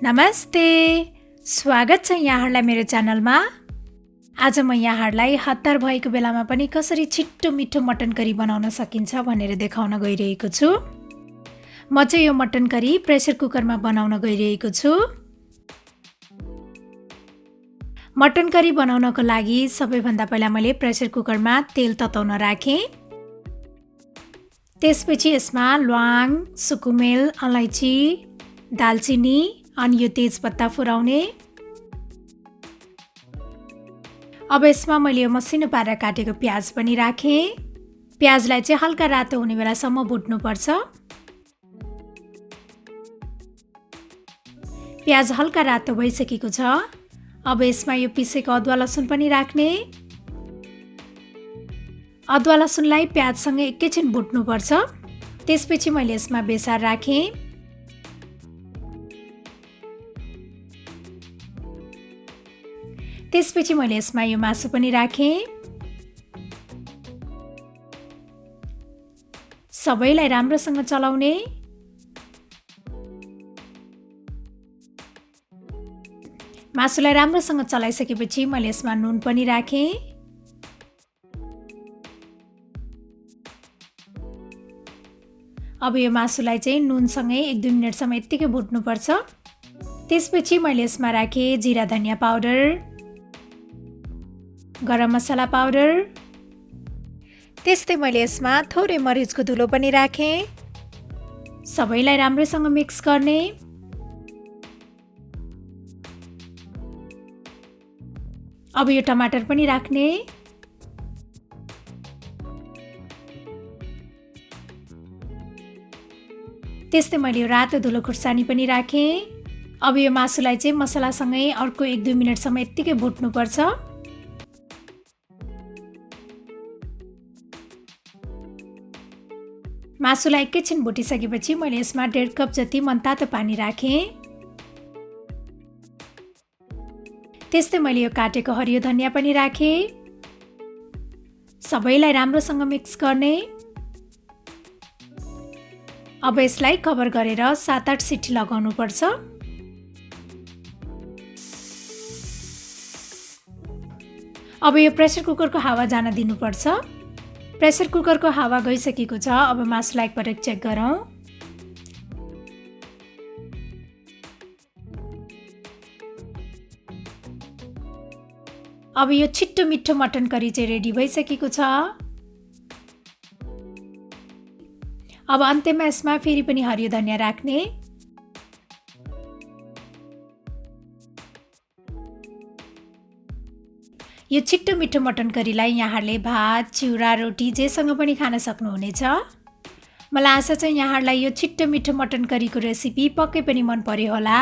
नमस्ते, स्वागत छ यहाँहरूलाई मेरो च्यानलमा। आज म यहाँहरूलाई हतार भएको बेलामा पनि कसरी छिट्टो मिठो मटन करी बनाउन सकिन्छ भनेर देखाउन गइरहेको छु। म चाहिँ यो मटन करी प्रेसर कुकरमा बनाउन गइरहेको छु। मटन करी बनाउनको लागि सबैभन्दा पहिला मैले प्रेसर कुकरमा तेल तताउन राखेँ। त्यसपछि यसमा ल्वाङ, सुकुमेल, अलैँची, दालचिनी अनि यो तेजपत्ता फुराउने। अब यसमा मैले यो मसिनो पारेर काटेको प्याज पनि राखेँ। प्याजलाई चाहिँ हल्का रातो हुने बेलासम्म भुट्नुपर्छ। प्याज हल्का रातो भइसकेको छ। अब यसमा यो पिसेको अदुवा लसुन पनि राख्ने। अदुवा लसुनलाई प्याजसँग एकैछिन भुट्नुपर्छ। त्यसपछि मैले यसमा बेसार राखेँ। त्यसपछि मैले यसमा यो मासु पनि राखेँ। सबैलाई राम्रोसँग चलाउने। मासुलाई राम्रोसँग चलाइसकेपछि मैले यसमा नुन पनि राखेँ। अब यो मासुलाई चाहिँ नुनसँगै 1-2 मिनेटसम्म यत्तिकै भुट्नुपर्छ। त्यसपछि मैले यसमा राखेँ जिरा धनिया पाउडर, गरम मसला पाउडर। त्यस्तै मैले यसमा थोरै मरिचको धुलो पनि राखेँ। सबैलाई राम्रोसँग मिक्स गर्ने। अब यो टमाटर पनि राख्ने। त्यस्तै मैले यो रातो धुलो खुर्सानी पनि राखेँ। अब यो मासुलाई चाहिँ मसलासँगै अर्को 1-2 मिनेटसम्म यत्तिकै भुट्नुपर्छ। मासुलाई एकैछिन भुटिसकेपछि मैले यसमा 1.5 कप जति मनतातो पानी राखेँ। त्यस्तै मैले यो काटेको हरियो धनिया पनि राखेँ। सबैलाई राम्रोसँग मिक्स गर्ने। अब यसलाई कभर गरेर 7-8 सिटी लगाउनु पर्छ। अब यो प्रेसर कुकरको हावा जान दिनुपर्छ। प्रेसर कुकरको हावा गइसकेको छ। अब मासुलाई एकपटक चेक गरौँ। अब यो छिट्टो मिठो मटन करी चाहिँ रेडी भइसकेको छ। अब अन्त्यमा यसमा फेरि पनि हरियो धनिया राख्ने। यो छिट्टो मिठो मटन करीलाई यहाँहरूले भात, चिउरा, रोटी जेसँग पनि खान सक्नुहुनेछ। मलाई आशा छ यहाँहरूलाई यो छिट्टो मिठो मटन करीको रेसिपी पक्कै पनि मन पर्यो होला।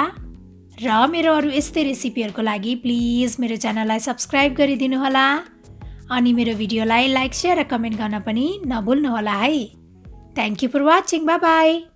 र मेरो अरू यस्तै रेसिपीहरूको लागि प्लिज मेरो च्यानललाई सब्स्क्राइब गरिदिनु होला। अनि मेरो भिडियोलाई लाइक, सेयर र कमेन्ट गर्न पनि नभुल्नु होला है। Thank you for watching. Bye bye.